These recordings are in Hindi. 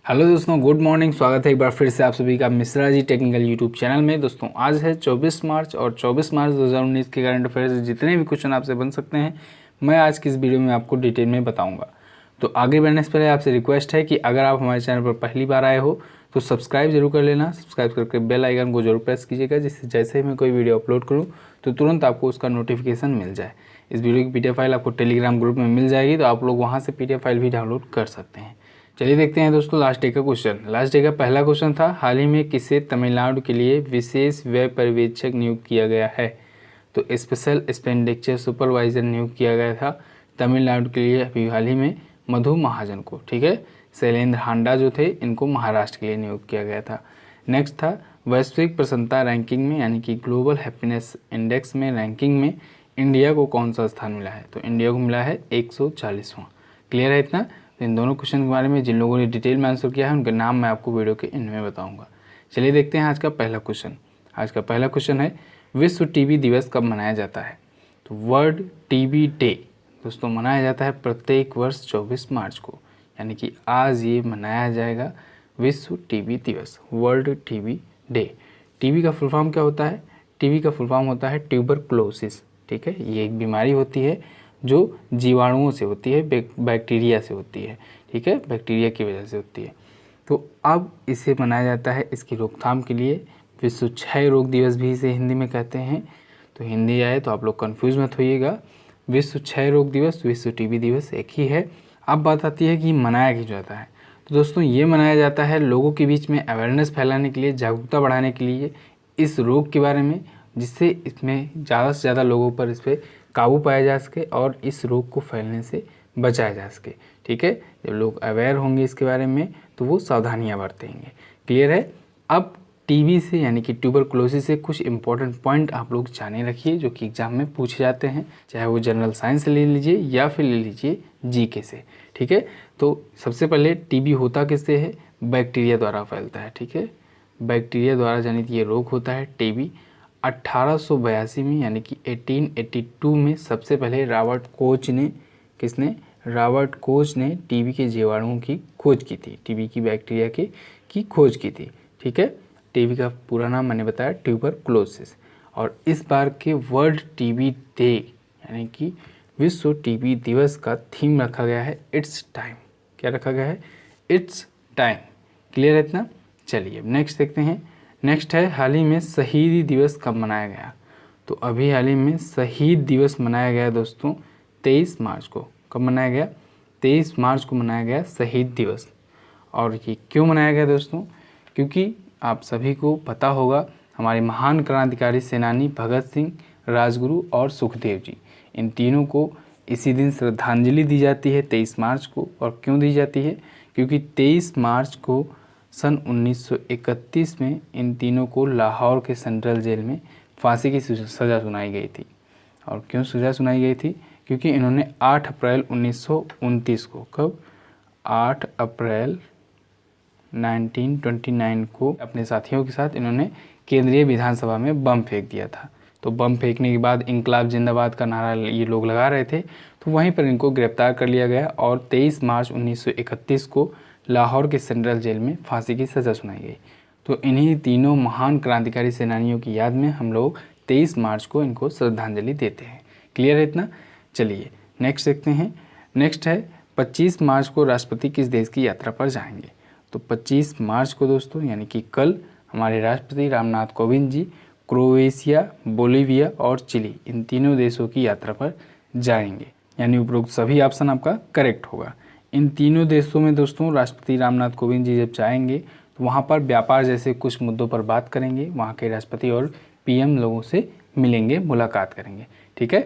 हेलो दोस्तों, गुड मॉर्निंग। स्वागत है एक बार फिर से आप सभी का Mishra ji technical YouTube channel में। दोस्तों आज है 24 मार्च और 24 मार्च 2019 के करंट अफेयर्स जितने भी क्वेश्चन आपसे बन सकते हैं मैं आज की इस वीडियो में आपको डिटेल में बताऊंगा। तो आगे बढ़ने से पहले आपसे रिक्वेस्ट है कि अगर आप हमारे चैनल पर पहली बार आए हो तो सब्सक्राइब जरूर कर लेना। सब्सक्राइब करके बेल आइकन को जरूर प्रेस कीजिएगा, जिससे जैसे ही मैं कोई वीडियो अपलोड करूँ तो तुरंत आपको उसका नोटिफिकेशन मिल जाए। इस वीडियो की PDF फाइल आपको टेलीग्राम ग्रुप में मिल जाएगी, तो आप लोग वहाँ से PDF फाइल भी डाउनलोड कर सकते हैं। चलिए देखते हैं दोस्तों लास्ट डे का क्वेश्चन। लास्ट डे का पहला क्वेश्चन था, हाल ही में किसे तमिलनाडु के लिए विशेष व्यय पर्यवेक्षक नियुक्त किया गया है। तो स्पेशल एक्सपेंडिचर सुपरवाइजर नियुक्त किया गया था तमिलनाडु के लिए अभी हाल ही में मधु महाजन को। ठीक है, शैलेंद्र हांडा जो थे इनको महाराष्ट्र के लिए नियुक्त किया गया था। नेक्स्ट था, वैश्विक प्रसन्नता रैंकिंग में यानी कि ग्लोबल हैप्पीनेस इंडेक्स में रैंकिंग में इंडिया को कौन सा स्थान मिला है। तो इंडिया को मिला है 140वां। क्लियर है इतना। तो इन दोनों क्वेश्चन के बारे में जिन लोगों ने डिटेल में आंसर किया है उनके नाम मैं आपको वीडियो के एंड में बताऊंगा। चलिए देखते हैं आज का पहला क्वेश्चन। आज का पहला क्वेश्चन है, विश्व टीबी दिवस कब मनाया जाता है। तो वर्ल्ड टीबी डे दोस्तों मनाया जाता है प्रत्येक वर्ष 24 मार्च को, यानी कि आज ये मनाया जाएगा विश्व टीबी दिवस, वर्ल्ड टीबी डे। टीबी का फुल फॉर्म क्या होता है। टीबी का फुल फॉर्म होता है ट्यूबरकुलोसिस। ठीक है, ये एक बीमारी होती है जो जीवाणुओं से होती है, बैक्टीरिया से होती है। ठीक है, बैक्टीरिया की वजह से होती है। तो अब इसे मनाया जाता है इसकी रोकथाम के लिए। विश्व क्षय रोग दिवस भी इसे हिंदी में कहते हैं। तो हिंदी आए तो आप लोग कंफ्यूज मत होइएगा। विश्व क्षय रोग दिवस, विश्व टीबी दिवस एक ही है। अब बात आती है कि मनाया क्यों जाता है। तो दोस्तों ये मनाया जाता है लोगों के बीच में अवेयरनेस फैलाने के लिए, जागरूकता बढ़ाने के लिए इस रोग के बारे में, जिससे इसमें ज़्यादा से ज़्यादा लोगों पर इस पर काबू पाया जा सके और इस रोग को फैलने से बचाया जा सके। ठीक है, जब लोग अवेयर होंगे इसके बारे में तो वो सावधानियां बरतेंगे। क्लियर है। अब टीबी से यानी कि ट्यूबरकुलोसिस से कुछ इंपॉर्टेंट पॉइंट आप लोग जाने रखिए जो कि एग्जाम में पूछे जाते हैं, चाहे वो जनरल साइंस से ले लीजिए या फिर ले लीजिए जीके से। ठीक है, तो सबसे पहले टीबी होता किससे है, बैक्टीरिया द्वारा फैलता है। ठीक है, बैक्टीरिया द्वारा जनित ये रोग होता है टीबी। 1882 में यानी कि 1882 में सबसे पहले रॉबर्ट कोच ने टीबी के जीवाणुओं की खोज की थी, टीबी की बैक्टीरिया की खोज की थी। ठीक है, टीबी का पूरा नाम मैंने बताया ट्यूबरकुलोसिस। और इस बार के वर्ल्ड टीबी डे यानी कि विश्व टीबी दिवस का थीम रखा गया है इट्स टाइम। क्या रखा गया है, इट्स टाइम। क्लियर है इतना। चलिए नेक्स्ट देखते हैं। नेक्स्ट है, हाल ही में शहीदी दिवस कब मनाया गया। तो अभी हाल ही में शहीद दिवस मनाया गया दोस्तों 23 मार्च को। कब मनाया गया, 23 मार्च को मनाया गया शहीद दिवस। और ये क्यों मनाया गया दोस्तों, क्योंकि आप सभी को पता होगा हमारे महान क्रांतिकारी सेनानी भगत सिंह, राजगुरु और सुखदेव जी, इन तीनों को इसी दिन श्रद्धांजलि दी जाती है 23 मार्च को। और क्यों दी जाती है, क्योंकि 23 मार्च को सन 1931 में इन तीनों को लाहौर के सेंट्रल जेल में फांसी की सज़ा सुनाई गई थी। और क्यों सज़ा सुनाई गई थी, क्योंकि इन्होंने 8 अप्रैल 1929 को, कब, 8 अप्रैल 1929 को अपने साथियों के साथ इन्होंने केंद्रीय विधानसभा में बम फेंक दिया था। तो बम फेंकने के बाद इंकलाब जिंदाबाद का नारा ये लोग लगा रहे थे, तो वहीं पर इनको गिरफ्तार कर लिया गया और 23 मार्च 1931 को लाहौर के सेंट्रल जेल में फांसी की सज़ा सुनाई गई। तो इन्हीं तीनों महान क्रांतिकारी सेनानियों की याद में हम लोग 23 मार्च को इनको श्रद्धांजलि देते हैं। क्लियर है इतना। चलिए नेक्स्ट देखते हैं। नेक्स्ट है, 25 मार्च को राष्ट्रपति किस देश की यात्रा पर जाएंगे। तो 25 मार्च को दोस्तों यानी कि कल हमारे राष्ट्रपति रामनाथ कोविंद जी क्रोएशिया, बोलीविया और चिली, इन तीनों देशों की यात्रा पर जाएंगे। यानी उपरोक्त सभी ऑप्शन आपका करेक्ट होगा। इन तीनों देशों में दोस्तों राष्ट्रपति रामनाथ कोविंद जी जब जाएंगे तो वहाँ पर व्यापार जैसे कुछ मुद्दों पर बात करेंगे, वहाँ के राष्ट्रपति और PM लोगों से मिलेंगे, मुलाकात करेंगे। ठीक है,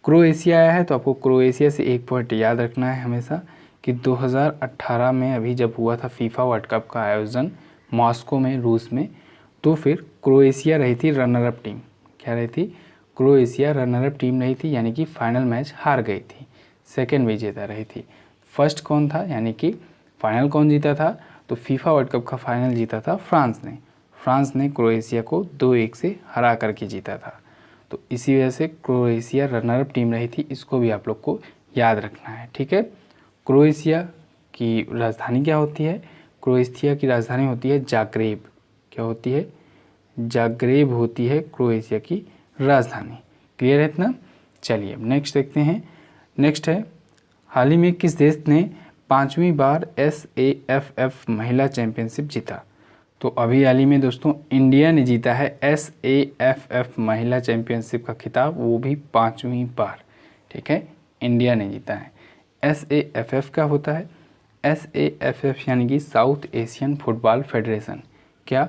क्रोएशिया आया है तो आपको क्रोएशिया से एक पॉइंट याद रखना है हमेशा कि 2018 में अभी जब हुआ था फीफा वर्ल्ड कप का आयोजन मॉस्को में, रूस में, तो फिर क्रोएशिया रही थी रनर अप टीम। क्या रही थी, क्रोएशिया रनर अप टीम रही थी, यानी कि फाइनल मैच हार गई थी, सेकेंड विजेता रही थी। फर्स्ट कौन था, यानी कि फाइनल कौन जीता था, तो फीफा वर्ल्ड कप का फाइनल जीता था फ्रांस ने क्रोएशिया को 2-1 से हरा करके जीता था। तो इसी वजह से क्रोएशिया रनर अप टीम रही थी, इसको भी आप लोग को याद रखना है। ठीक है, क्रोएशिया की राजधानी क्या होती है, क्रोएशिया की राजधानी होती है जाग्रेब। क्या होती है? जाग्रेब होती है क्रोएशिया की राजधानी। क्लियर है इतना? चलिए अब नेक्स्ट देखते हैं। नेक्स्ट है, हाल ही में किस देश ने 5वीं बार SAFF महिला चैंपियनशिप जीता? तो अभी हाल ही में दोस्तों इंडिया ने जीता है SAFF महिला चैंपियनशिप का खिताब, वो भी 5वीं बार। ठीक है, इंडिया ने जीता है। SAFF क्या होता है? SAFF यानी कि साउथ एशियन फुटबॉल फेडरेशन। क्या?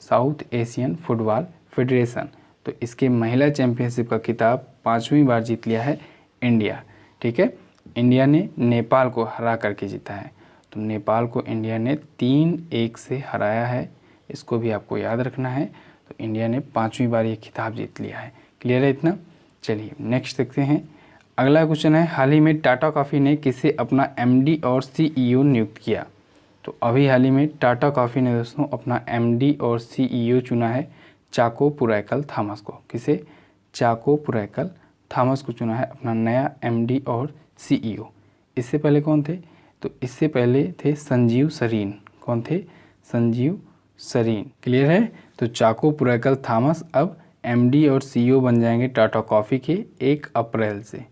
South Asian football federation. तो इसके महिला चैंपियनशिप का खिताब 5वीं बार जीत लिया है इंडिया। ठीक है, इंडिया ने नेपाल को हरा करके जीता है। तो नेपाल को इंडिया ने 3-1 से हराया है, इसको भी आपको याद रखना है। तो इंडिया ने 5वीं बार ये खिताब जीत लिया है। क्लियर है इतना? चलिए नेक्स्ट देखते हैं। अगला क्वेश्चन है, हाल ही में टाटा कॉफ़ी ने किसे अपना MD और CEO नियुक्त किया? तो अभी हाल ही में टाटा कॉफ़ी ने दोस्तों अपना MD और CEO चुना है चाको पुराइकल थॉमस को। किसे? चाको पुराइकल थॉमस को चुना है अपना नया MD और CEO। इससे पहले कौन थे? तो इससे पहले थे संजीव सरीन। कौन थे? संजीव सरीन। क्लियर है? तो चाको पुराइकल थॉमस अब MD और CEO बन जाएंगे टाटा कॉफ़ी के 1 अप्रैल से।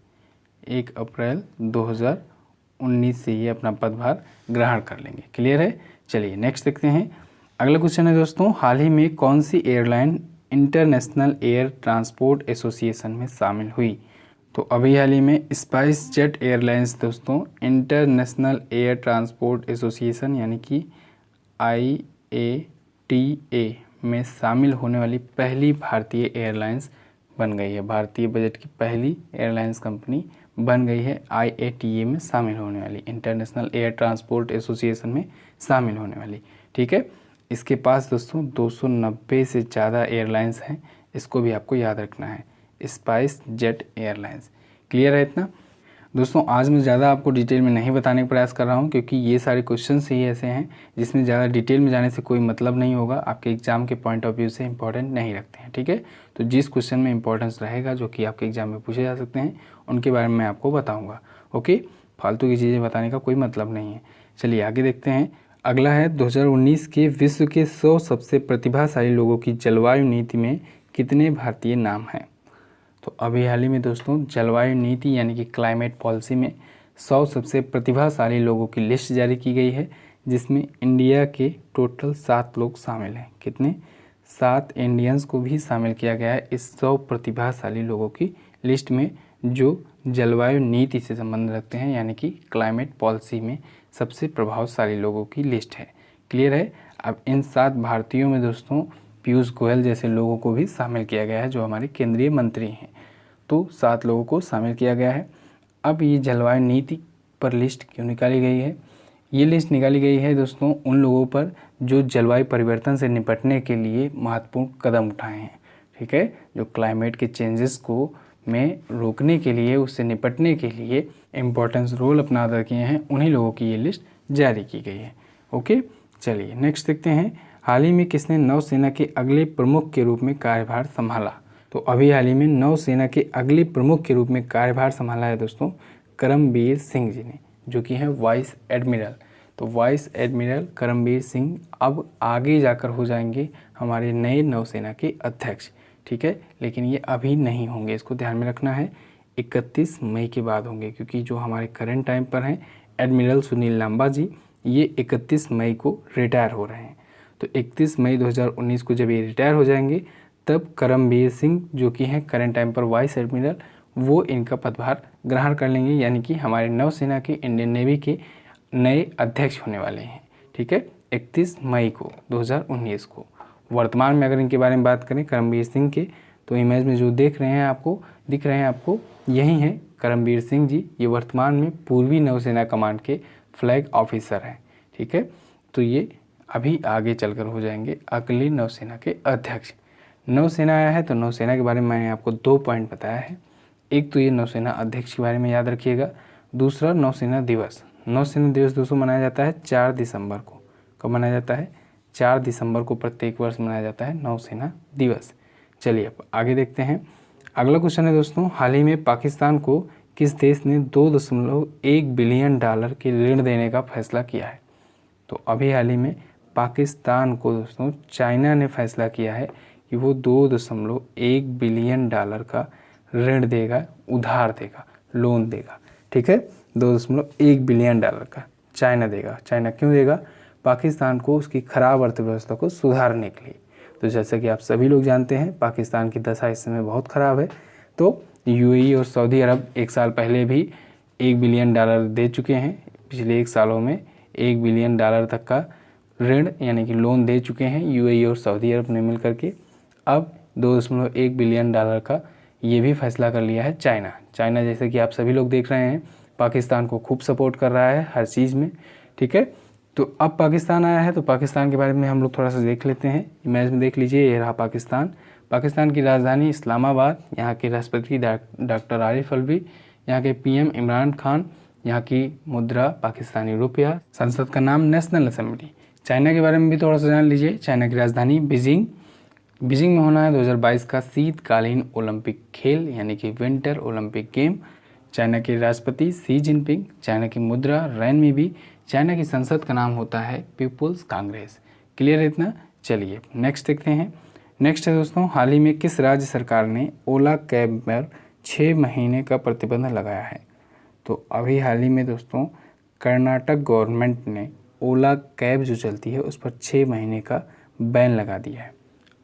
1 अप्रैल 2019 से ये अपना पदभार ग्रहण कर लेंगे। क्लियर है? चलिए नेक्स्ट देखते हैं। अगला क्वेश्चन है दोस्तों, हाल ही में कौन सी airline International Air Transport Association में शामिल हुई? तो अभी हाल ही में स्पाइस जेट एयरलाइंस दोस्तों इंटरनेशनल एयर ट्रांसपोर्ट एसोसिएशन यानी कि IATA में शामिल होने वाली पहली भारतीय एयरलाइंस बन गई है। भारतीय बजट की पहली एयरलाइंस कंपनी बन गई है IATA में शामिल होने वाली, इंटरनेशनल एयर ट्रांसपोर्ट एसोसिएशन में शामिल होने वाली। ठीक है, इसके पास दोस्तों 290 से ज़्यादा एयरलाइंस हैं, इसको भी आपको याद रखना है, स्पाइस जेट एयरलाइंस। क्लियर है इतना? दोस्तों आज मैं ज़्यादा आपको डिटेल में नहीं बताने का प्रयास कर रहा हूँ, क्योंकि ये सारे क्वेश्चन ही ऐसे हैं जिसमें ज़्यादा डिटेल में जाने से कोई मतलब नहीं होगा, आपके एग्जाम के पॉइंट ऑफ व्यू से इंपॉर्टेंट नहीं रखते हैं। ठीक है, तो जिस क्वेश्चन में इंपॉर्टेंस रहेगा, जो कि आपके एग्जाम में पूछे जा सकते हैं, उनके बारे में मैं आपको बताऊँगा। ओके, फालतू की चीज़ें बताने का कोई मतलब नहीं है। चलिए आगे देखते हैं। अगला है 2019 के विश्व के 100 सबसे प्रतिभाशाली लोगों की जलवायु नीति में कितने भारतीय नाम हैं? तो अभी हाल ही में दोस्तों जलवायु नीति यानी कि क्लाइमेट पॉलिसी में 100 सबसे प्रतिभाशाली लोगों की लिस्ट जारी की गई है, जिसमें इंडिया के टोटल 7 लोग शामिल हैं। कितने? 7 इंडियंस को भी शामिल किया गया है इस 100 प्रतिभाशाली लोगों की लिस्ट में, जो जलवायु नीति से संबंध रखते हैं, यानी कि क्लाइमेट पॉलिसी में सबसे प्रभावशाली लोगों की लिस्ट है। क्लियर है? अब इन 7 भारतीयों में दोस्तों पीयूष गोयल जैसे लोगों को भी शामिल किया गया है, जो हमारे केंद्रीय मंत्री हैं। तो 7 लोगों को शामिल किया गया है। अब ये जलवायु नीति पर लिस्ट क्यों निकाली गई है? ये लिस्ट निकाली गई है दोस्तों उन लोगों पर जो जलवायु परिवर्तन से निपटने के लिए महत्वपूर्ण कदम उठाए हैं। ठीक है, जो क्लाइमेट के चेंजेस को में रोकने के लिए, उससे निपटने के लिए इम्पोर्टेंस रोल अपना अदा किए हैं, उन्हीं लोगों की ये लिस्ट जारी की गई है। ओके, चलिए नेक्स्ट देखते हैं। हाल ही में किसने नौसेना के अगले प्रमुख के रूप में कार्यभार संभाला? तो अभी हाल ही में नौसेना के अगले प्रमुख के रूप में कार्यभार संभाला है दोस्तों करमबीर सिंह जी ने, जो कि हैं वाइस एडमिरल। तो वाइस एडमिरल करमबीर सिंह अब आगे जाकर हो जाएंगे हमारे नए नौसेना के अध्यक्ष। ठीक है, लेकिन ये अभी नहीं होंगे, इसको ध्यान में रखना है, 31 मई के बाद होंगे, क्योंकि जो हमारे करंट टाइम पर हैं एडमिरल सुनील लांबा जी, ये 31 मई को रिटायर हो रहे हैं। तो 31 मई 2019 को जब ये रिटायर हो जाएंगे, तब करमबीर सिंह जो कि हैं करंट टाइम पर वाइस एडमिरल, वो इनका पदभार ग्रहण कर लेंगे, यानी कि हमारे नौसेना के, इंडियन नेवी के नए अध्यक्ष होने वाले हैं। ठीक है, 31 मई को 2019 को। वर्तमान में अगर इनके बारे में बात करें करमबीर सिंह के, तो इमेज में जो दिख रहे हैं आपको, यही हैं करमबीर सिंह जी। ये वर्तमान में पूर्वी नौसेना कमांड के फ्लैग ऑफिसर हैं। ठीक है, तो ये अभी आगे चलकर हो जाएंगे अगली नौसेना के अध्यक्ष। नौसेना आया है तो नौसेना के बारे में मैंने आपको 2 पॉइंट बताया है। एक तो ये नौसेना अध्यक्ष के बारे में याद रखिएगा, दूसरा नौसेना दिवस। नौसेना दिवस दोस्तों मनाया जाता है 4 दिसंबर को। कब मनाया जाता है? 4 दिसंबर को प्रत्येक वर्ष मनाया जाता है नौसेना दिवस। चलिए अब आगे देखते हैं। अगला क्वेश्चन है दोस्तों, हाल ही में पाकिस्तान को किस देश ने $2.1 बिलियन के ऋण देने का फैसला किया है? तो अभी हाल ही में पाकिस्तान को दोस्तों चाइना ने फैसला किया है कि वो $2.1 बिलियन का ऋण देगा, उधार देगा, लोन देगा। ठीक है, $2.1 बिलियन का चाइना देगा। चाइना क्यों देगा? पाकिस्तान को उसकी खराब अर्थव्यवस्था को सुधारने के लिए। तो जैसा कि आप सभी लोग जानते हैं पाकिस्तान की दशा इस समय बहुत ख़राब है। तो यूएई और सऊदी अरब 1 साल पहले भी $1 बिलियन दे चुके हैं। पिछले 1 सालों में $1 बिलियन तक का ऋण यानी कि लोन दे चुके हैं यूएई और सऊदी अरब ने मिल करके। अब $2.1 बिलियन का ये भी फैसला कर लिया है चाइना। चाइना जैसे कि आप सभी लोग देख रहे हैं पाकिस्तान को खूब सपोर्ट कर रहा है हर चीज़ में। ठीक है, तो अब पाकिस्तान आया है तो पाकिस्तान के बारे में हम लोग थोड़ा सा देख लेते हैं। इमेज में देख लीजिए, ये रहा पाकिस्तान। पाकिस्तान की राजधानी इस्लामाबाद, यहाँ के राष्ट्रपति डॉक्टर आरिफ अलवी, यहाँ के पीएम इमरान खान, यहाँ की मुद्रा पाकिस्तानी रुपया, संसद का नाम नेशनल असेंबली। चाइना के बारे में भी थोड़ा सा जान लीजिए। चाइना की राजधानी बीजिंग में होना है 2022 का शीतकालीन ओलंपिक खेल यानी कि विंटर ओलंपिक गेम। चाइना के राष्ट्रपति शी जिनपिंग, चाइना की मुद्रा रेनमीबी, चाइना की संसद का नाम होता है पीपुल्स कांग्रेस। क्लियर है इतना? चलिए नेक्स्ट देखते हैं। नेक्स्ट है दोस्तों, हाल ही में किस राज्य सरकार ने ओला कैब पर 6 महीने का प्रतिबंध लगाया है? तो अभी हाल ही में दोस्तों कर्नाटक गवर्नमेंट ने ओला कैब जो चलती है उस पर 6 महीने का बैन लगा दिया है।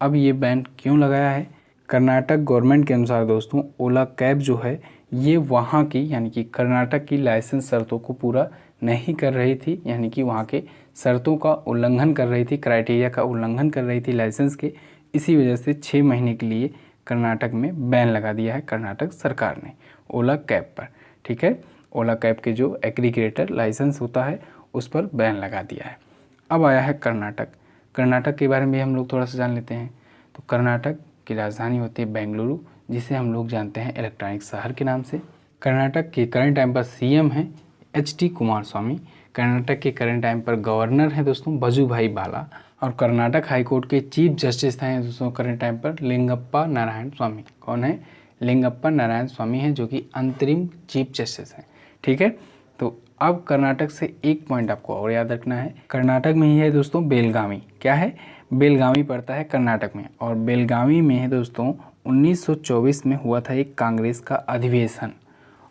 अब ये बैन क्यों लगाया है? कर्नाटक गवर्नमेंट के अनुसार दोस्तों ओला कैब जो है ये वहाँ की यानी कि कर्नाटक की लाइसेंस शर्तों को पूरा नहीं कर रही थी, यानी कि वहाँ के शर्तों का उल्लंघन कर रही थी, क्राइटेरिया का उल्लंघन कर रही थी लाइसेंस के। इसी वजह से 6 महीने के लिए कर्नाटक में बैन लगा दिया है कर्नाटक सरकार ने ओला कैब पर। ठीक है, ओला कैब के जो एग्रीगेटर लाइसेंस होता है उस पर बैन लगा दिया है। अब आया है कर्नाटक। कर्नाटक के बारे में हम लोग थोड़ा सा जान लेते हैं। तो कर्नाटक की राजधानी होती है बेंगलुरु, जिसे हम लोग जानते हैं इलेक्ट्रॉनिक शहर के नाम से। कर्नाटक के करंट टाइम पर सीएम हैं एच.डी. कुमारस्वामी। कर्नाटक के करंट टाइम पर गवर्नर हैं दोस्तों वजुभाई वाला। और कर्नाटक हाईकोर्ट के चीफ जस्टिस हैं दोस्तों करंट टाइम पर लिंगप्पा नारायण स्वामी। कौन है? लिंगप्पा नारायण स्वामी हैं जो कि अंतरिम चीफ जस्टिस हैं। ठीक है, तो अब कर्नाटक से एक पॉइंट आपको और याद रखना है। कर्नाटक में ही है दोस्तों बेलगावी। क्या है? बेलगावी पड़ता है कर्नाटक में। और बेलगावी में है दोस्तों 1924 में हुआ था एक कांग्रेस का अधिवेशन।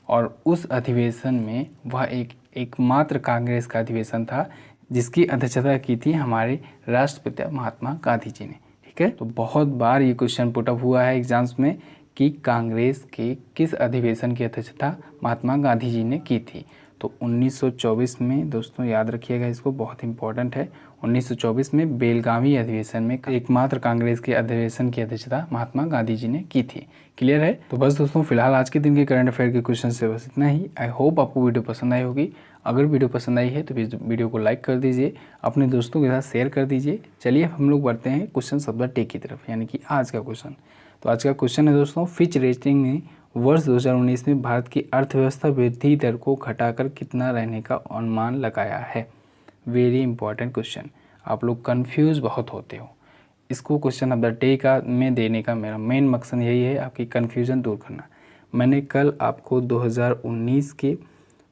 और उस अधिवेशन में वह एकमात्र कांग्रेस का अधिवेशन था जिसकी अध्यक्षता की थी हमारे राष्ट्रपिता महात्मा गांधी जी ने। ठीक है, तो बहुत बार ये क्वेश्चन पुटअप हुआ है एग्जाम्स में कि कांग्रेस के किस अधिवेशन की अध्यक्षता महात्मा गांधी जी ने की थी। तो 1924 में दोस्तों याद रखिएगा, इसको बहुत इंपॉर्टेंट है। 1924 में बेलगावी अधिवेशन में एकमात्र कांग्रेस के अधिवेशन की अध्यक्षता महात्मा गांधी जी ने की थी। क्लियर है? तो बस दोस्तों फिलहाल आज के दिन के करंट अफेयर के क्वेश्चन से बस इतना ही। आई होप आपको वीडियो पसंद आई होगी। अगर वीडियो पसंद आई है तो वीडियो को लाइक कर दीजिए, अपने दोस्तों के साथ शेयर कर दीजिए। चलिए हम लोग बढ़ते हैं क्वेश्चन शब्द टेक की तरफ, यानी कि आज का क्वेश्चन। तो आज का क्वेश्चन है दोस्तों, फिच रेटिंग ने वर्ष 2019 में भारत की अर्थव्यवस्था वृद्धि दर को घटाकर कितना रहने का अनुमान लगाया है? Very important question. आप लोग कंफ्यूज बहुत होते हो। इसको क्वेश्चन ऑफ द डे का में देने का मेरा मेन मकसद यही है, आपकी कन्फ्यूज़न दूर करना। मैंने कल आपको 2019 के,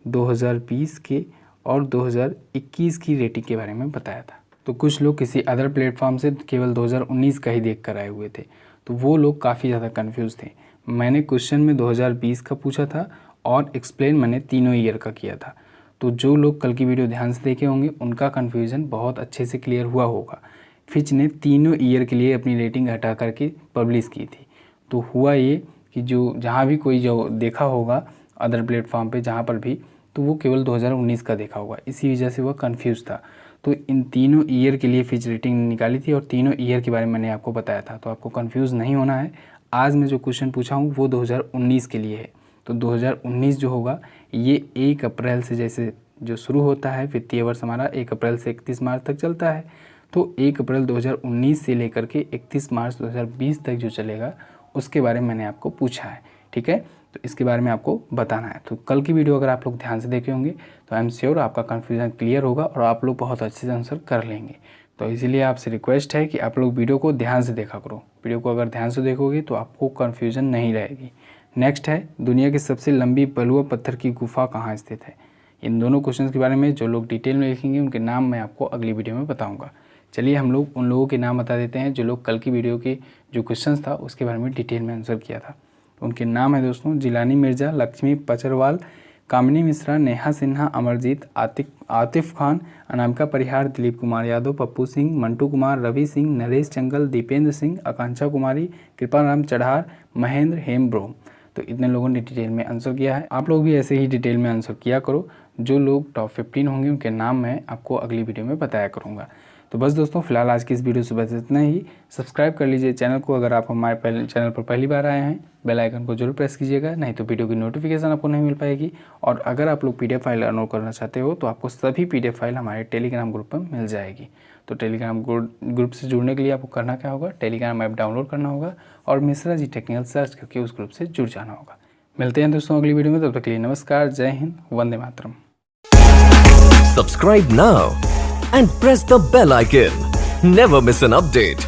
2020 के और 2021 की रेटिंग के बारे में बताया था। तो कुछ लोग किसी अदर प्लेटफॉर्म से केवल 2019 का ही देख कर आए हुए थे, तो वो लोग काफ़ी ज़्यादा कंफ्यूज थे। मैंने क्वेश्चन में 2020 का पूछा था और एक्सप्लेन मैंने तीनों ईयर का किया था। तो जो लोग कल की वीडियो ध्यान से देखे होंगे उनका कन्फ्यूज़न बहुत अच्छे से क्लियर हुआ होगा। फिच ने तीनों ईयर के लिए अपनी रेटिंग हटा करके पब्लिश की थी। तो हुआ ये कि जो जहाँ भी कोई जो देखा होगा अदर प्लेटफॉर्म पे जहाँ पर भी, तो वो केवल 2019 का देखा होगा, इसी वजह से वह कंफ्यूज था। तो इन तीनों ईयर के लिए फिच रेटिंग निकाली थी और तीनों ईयर के बारे में मैंने आपको बताया था। तो आपको कंफ्यूज नहीं होना है। आज मैं जो क्वेश्चन पूछा हूँ वो 2019 के लिए है। तो 2019 जो होगा ये 1 अप्रैल से जैसे जो शुरू होता है वित्तीय वर्ष हमारा 1 अप्रैल से 31 मार्च तक चलता है। तो 1 अप्रैल 2019 से लेकर के 31 मार्च 2020 तक जो चलेगा उसके बारे में मैंने आपको पूछा है। ठीक है, तो इसके बारे में आपको बताना है। तो कल की वीडियो अगर आप लोग ध्यान से देखे होंगे तो आई एम श्योर आपका कन्फ्यूज़न क्लियर होगा और आप लोग बहुत अच्छे से आंसर कर लेंगे। तो इसीलिए आपसे रिक्वेस्ट है कि आप लोग वीडियो को ध्यान से देखा करो। वीडियो को अगर ध्यान से देखोगे तो आपको कन्फ्यूज़न नहीं रहेगी। नेक्स्ट है, दुनिया की सबसे लंबी बलुआ पत्थर की गुफा कहाँ स्थित है? इन दोनों क्वेश्चन के बारे में जो लोग डिटेल में लिखेंगे उनके नाम मैं आपको अगली वीडियो में बताऊँगा। चलिए हम लोग उन लोगों के नाम बता देते हैं जो लोग कल की वीडियो के जो क्वेश्चन था उसके बारे में डिटेल में आंसर किया था। उनके नाम है दोस्तों जिलानी मिर्ज़ा, लक्ष्मी पचरवाल, कामिनी मिश्रा, नेहा सिन्हा, अमरजीत, आतिफ खान, अनामिका परिहार, दिलीप कुमार यादव, पप्पू सिंह, मंटू कुमार, रवि सिंह, नरेश चंगल, दीपेंद्र सिंह, आकांक्षा कुमारी, कृपाराम चढ़ार, महेंद्र हेमब्रोम। तो इतने लोगों ने डिटेल में आंसर किया है। आप लोग भी ऐसे ही डिटेल में आंसर किया करो। जो लोग टॉप 15 होंगे उनके नाम मैं आपको अगली वीडियो में बताया करूँगा। तो बस दोस्तों फिलहाल आज की इस वीडियो से बस इतना ही। सब्सक्राइब कर लीजिए चैनल को अगर आप हमारे चैनल पर पहली बार आए हैं। बेल आइकन को जरूर प्रेस कीजिएगा, नहीं तो वीडियो की नोटिफिकेशन आपको नहीं मिल पाएगी। और अगर आप लोग PDF फाइल डाउनलोड करना चाहते हो तो आपको सभी PDF फाइल हमारे टेलीग्राम ग्रुप पर मिल जाएगी। तो टेलीग्राम ग्रुप से जुड़ने के लिए आपको करना क्या होगा, टेलीग्राम ऐप डाउनलोड करना होगा और मिश्रा जी टेक्निकल सर्च करके उस ग्रुप से जुड़ जाना होगा। मिलते हैं दोस्तों अगली वीडियो में, तब तक के लिए नमस्कार, जय Hind, Vande Mataram. Subscribe now and press the bell icon. Never miss an update.